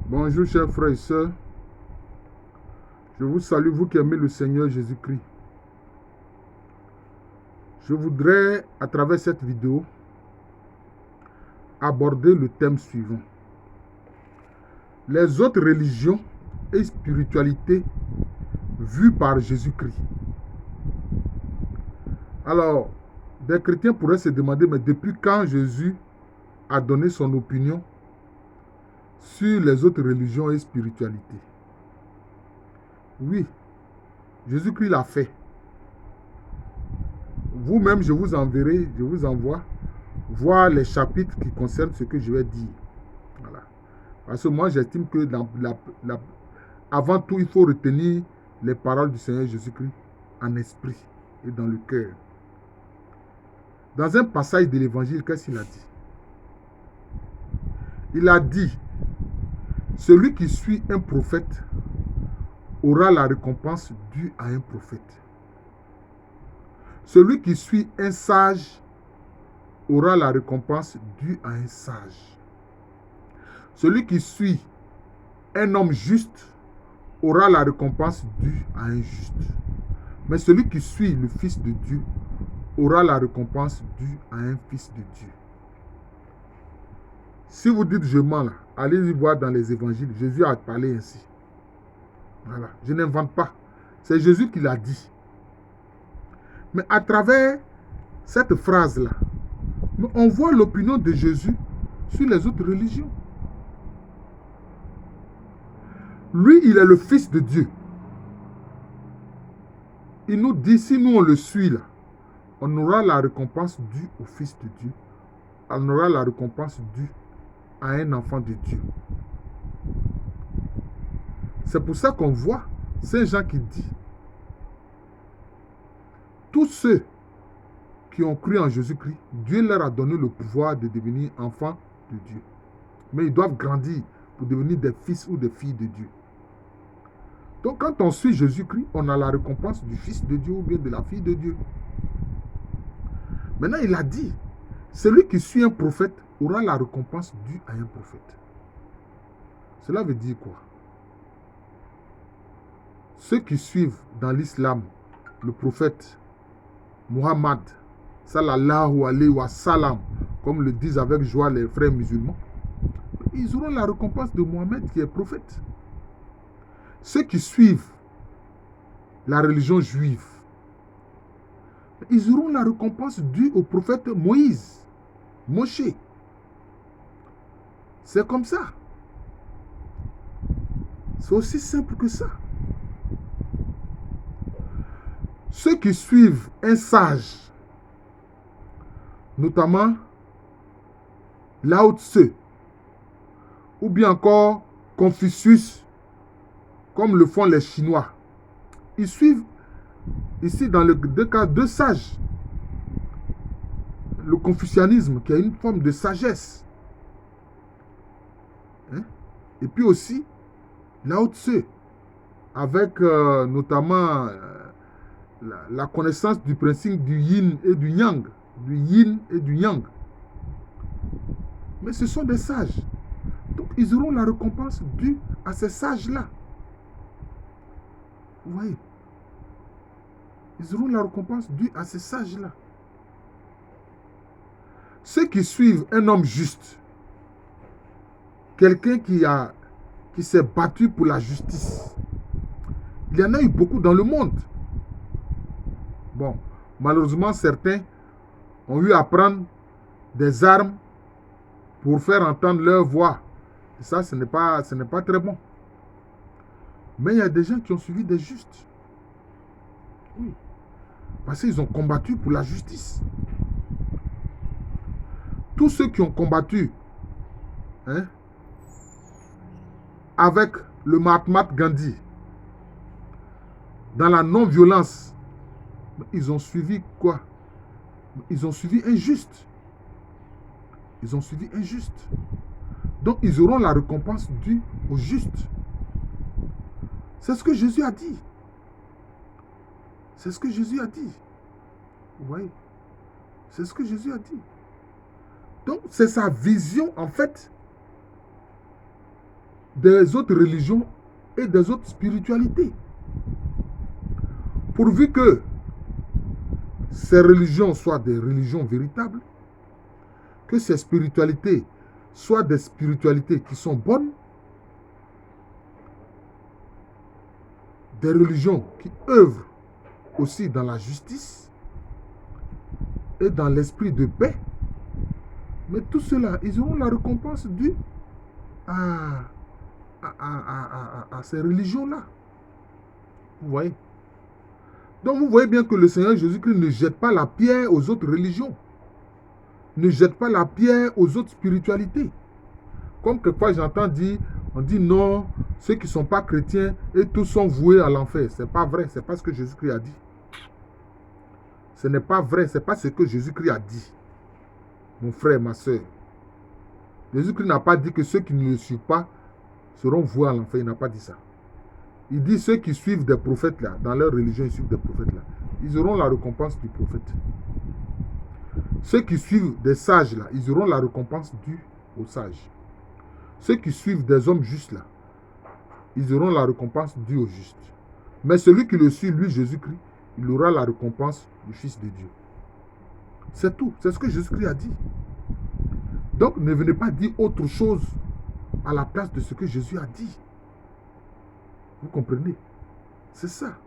Bonjour chers frères et sœurs, je vous salue, vous qui aimez le Seigneur Jésus-Christ. Je voudrais, à travers cette vidéo, aborder le thème suivant. Les autres religions et spiritualités vues par Jésus-Christ. Alors, des chrétiens pourraient se demander, mais depuis quand Jésus a donné son opinion sur les autres religions et spiritualités? Oui, Jésus-Christ l'a fait. Vous-même, je vous envoie voir les chapitres qui concernent ce que je vais dire. Voilà. Parce que moi, j'estime que avant tout, il faut retenir les paroles du Seigneur Jésus-Christ en esprit et dans le cœur. Dans un passage de l'Évangile, qu'est-ce qu'il a dit? Il a dit, celui qui suit un prophète aura la récompense due à un prophète. Celui qui suit un sage aura la récompense due à un sage. Celui qui suit un homme juste aura la récompense due à un juste. Mais celui qui suit le Fils de Dieu aura la récompense due à un Fils de Dieu. Si vous dites je mens là, allez-y voir dans les évangiles, Jésus a parlé ainsi. Voilà, je n'invente pas. C'est Jésus qui l'a dit. Mais à travers cette phrase-là, on voit l'opinion de Jésus sur les autres religions. Lui, il est le Fils de Dieu. Il nous dit, si nous on le suit là, on aura la récompense due au Fils de Dieu. On aura la récompense due à un enfant de Dieu. C'est pour ça qu'on voit Saint Jean qui dit, tous ceux qui ont cru en Jésus-Christ, Dieu leur a donné le pouvoir de devenir enfants de Dieu. Mais ils doivent grandir pour devenir des fils ou des filles de Dieu. Donc quand on suit Jésus-Christ, on a la récompense du Fils de Dieu ou bien de la fille de Dieu. Maintenant, il a dit, celui qui suit un prophète aura la récompense due à un prophète. Cela veut dire quoi? Ceux qui suivent dans l'islam le prophète Muhammad, sallallahu alayhi wa sallam, comme le disent avec joie les frères musulmans, ils auront la récompense de Mohammed qui est prophète. Ceux qui suivent la religion juive, ils auront la récompense due au prophète Moïse, Moshe. C'est comme ça. C'est aussi simple que ça. Ceux qui suivent un sage, notamment Lao Tse, ou bien encore Confucius, comme le font les Chinois, ils suivent ici dans les deux cas deux sages. Le confucianisme qui a une forme de sagesse. Et puis aussi Lao Tse, avec notamment la connaissance du principe du yin et du yang. Du yin et du yang. Mais ce sont des sages. Donc ils auront la récompense due à ces sages-là. Vous voyez? Ils auront la récompense due à ces sages-là. Ceux qui suivent un homme juste, quelqu'un qui s'est battu pour la justice, il y en a eu beaucoup dans le monde. Bon, malheureusement, certains ont eu à prendre des armes pour faire entendre leur voix. Et ça, ce n'est pas très bon. Mais il y a des gens qui ont suivi des justes. Oui. Parce qu'ils ont combattu pour la justice. Tous ceux qui ont combattu avec le Mahatma Gandhi dans la non-violence, ils ont suivi quoi? Ils ont suivi un juste. Ils ont suivi un juste. Donc ils auront la récompense due au juste. C'est ce que Jésus a dit. C'est ce que Jésus a dit. Vous voyez? C'est ce que Jésus a dit. Donc c'est sa vision en fait des autres religions et des autres spiritualités. Pourvu que ces religions soient des religions véritables, que ces spiritualités soient des spiritualités qui sont bonnes, des religions qui œuvrent aussi dans la justice et dans l'esprit de paix. Mais tout cela, ils auront la récompense due à ces religions-là. Vous voyez? Donc vous voyez bien que le Seigneur Jésus-Christ ne jette pas la pierre aux autres religions. Ne jette pas la pierre aux autres spiritualités. Comme quelquefois j'entends dire, on dit non, ceux qui ne sont pas chrétiens et tous sont voués à l'enfer. Ce n'est pas vrai, ce n'est pas ce que Jésus-Christ a dit. Ce n'est pas vrai, ce n'est pas ce que Jésus-Christ a dit. Mon frère, ma soeur. Jésus-Christ n'a pas dit que ceux qui ne le suivent pas seront voués à l'enfer. Il n'a pas dit ça. Il dit ceux qui suivent des prophètes là, dans leur religion, ils suivent des prophètes là. Ils auront la récompense du prophète. Ceux qui suivent des sages là, ils auront la récompense due aux sages. Ceux qui suivent des hommes justes là, ils auront la récompense due aux justes. Mais celui qui le suit, lui, Jésus-Christ, il aura la récompense du Fils de Dieu. C'est tout. C'est ce que Jésus-Christ a dit. Donc, ne venez pas dire autre chose à la place de ce que Jésus a dit. Vous comprenez? C'est ça.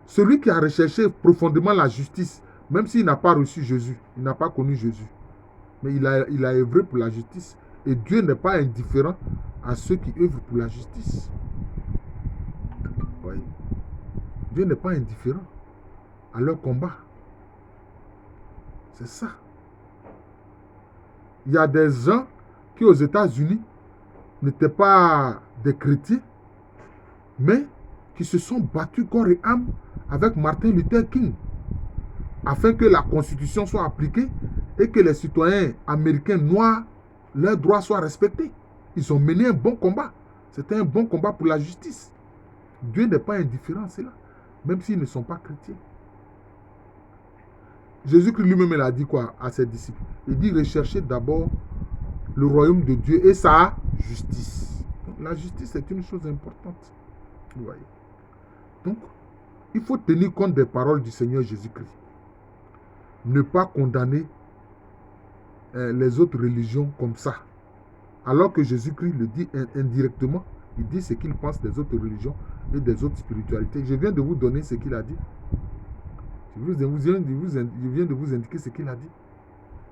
Celui qui a recherché profondément la justice, même s'il n'a pas reçu Jésus, il n'a pas connu Jésus, mais il a œuvré pour la justice. Et Dieu n'est pas indifférent à ceux qui œuvrent pour la justice. Oui. Dieu n'est pas indifférent à leur combat. C'est ça. Il y a des gens qui aux États-Unis n'étaient pas des chrétiens, mais qui se sont battus corps et âme avec Martin Luther King afin que la Constitution soit appliquée et que les citoyens américains noirs, leurs droits soient respectés. Ils ont mené un bon combat. C'était un bon combat pour la justice. Dieu n'est pas indifférent à cela, même s'ils ne sont pas chrétiens. Jésus-Christ lui-même, il a dit quoi à ses disciples? Il dit recherchez d'abord le royaume de Dieu et sa justice. Donc, la justice est une chose importante. Vous voyez. Donc, il faut tenir compte des paroles du Seigneur Jésus-Christ. Ne pas condamner les autres religions comme ça. Alors que Jésus-Christ le dit indirectement, il dit ce qu'il pense des autres religions et des autres spiritualités. Je viens de vous donner ce qu'il a dit. Je viens de vous indiquer ce qu'il a dit.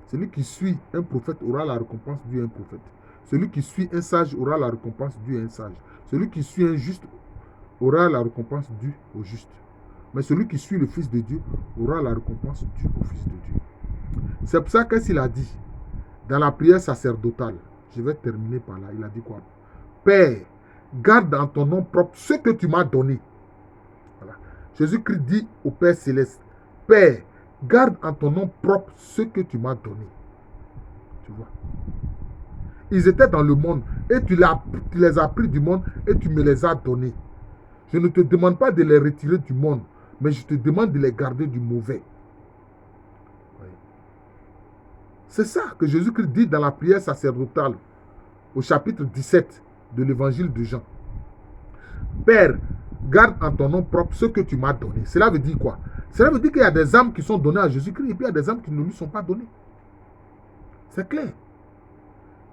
Celui qui suit un prophète aura la récompense due à un prophète. Celui qui suit un sage aura la récompense due à un sage. Celui qui suit un juste aura la récompense due au juste. Mais celui qui suit le Fils de Dieu aura la récompense due au Fils de Dieu. C'est pour ça qu'il a dit, dans la prière sacerdotale, je vais terminer par là, il a dit quoi? Père, garde dans ton nom propre ce que tu m'as donné. Voilà. Jésus-Christ dit au Père céleste, Père, garde en ton nom propre ce que tu m'as donné. Tu vois. Ils étaient dans le monde et tu les as pris du monde et tu me les as donnés. Je ne te demande pas de les retirer du monde, mais je te demande de les garder du mauvais. Oui. C'est ça que Jésus-Christ dit dans la prière sacerdotale au chapitre 17 de l'évangile de Jean. Père, garde en ton nom propre ce que tu m'as donné. Cela veut dire quoi? Cela veut dire qu'il y a des âmes qui sont données à Jésus-Christ et puis il y a des âmes qui ne lui sont pas données. C'est clair.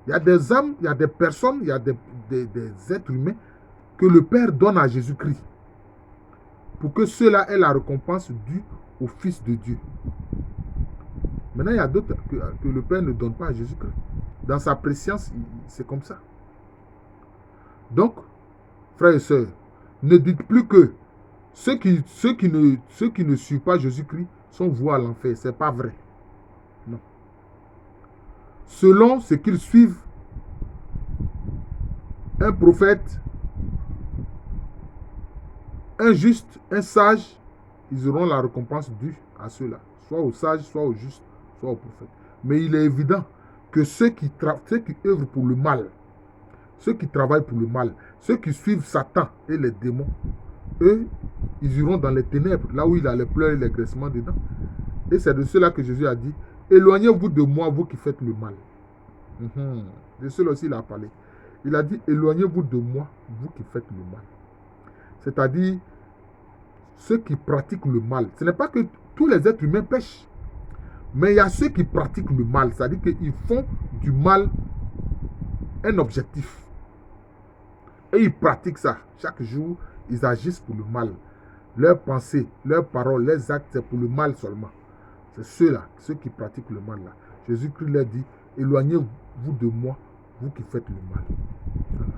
Il y a des âmes, il y a des personnes, il y a des êtres humains que le Père donne à Jésus-Christ pour que ceux-là aient la récompense due au Fils de Dieu. Maintenant, il y a d'autres que le Père ne donne pas à Jésus-Christ. Dans sa préscience, c'est comme ça. Donc, frères et sœurs, ne dites plus que ceux qui ne suivent pas Jésus-Christ sont voués à l'enfer. Ce n'est pas vrai. Non. Selon ce qu'ils suivent, un prophète, un juste, un sage, ils auront la récompense due à ceux-là. Soit aux sages, soit aux justes, soit aux prophètes. Mais il est évident que ceux qui œuvrent pour le mal, ceux qui travaillent pour le mal, ceux qui suivent Satan et les démons, eux, ils iront dans les ténèbres, là où il y a les pleurs et les graissements dedans. Et c'est de cela que Jésus a dit, éloignez-vous de moi, vous qui faites le mal. De cela aussi il a parlé. Il a dit, éloignez-vous de moi, vous qui faites le mal. C'est-à-dire, ceux qui pratiquent le mal. Ce n'est pas que tous les êtres humains pêchent. Mais il y a ceux qui pratiquent le mal. C'est-à-dire qu'ils font du mal un objectif. Et ils pratiquent ça. Chaque jour, ils agissent pour le mal. Leurs pensées, leurs paroles, leurs actes, c'est pour le mal seulement. C'est ceux-là, ceux qui pratiquent le mal là. Jésus-Christ leur dit, éloignez-vous de moi, vous qui faites le mal. Voilà.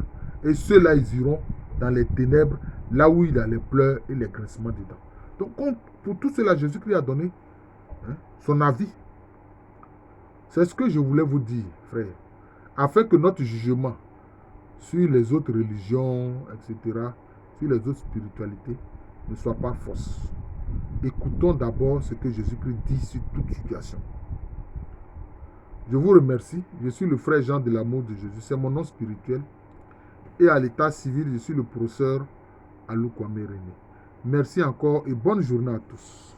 Et ceux-là, ils iront dans les ténèbres, là où il y a les pleurs et les grincements dedans. Donc, pour tout cela, Jésus-Christ a donné son avis. C'est ce que je voulais vous dire, frère. Afin que notre jugement sur les autres religions, etc., sur les autres spiritualités, ne soit pas fausse. Écoutons d'abord ce que Jésus-Christ dit sur toute situation. Je vous remercie. Je suis le frère Jean de l'amour de Jésus. C'est mon nom spirituel. Et à l'état civil, je suis le professeur Alou Kwame René. Merci encore et bonne journée à tous.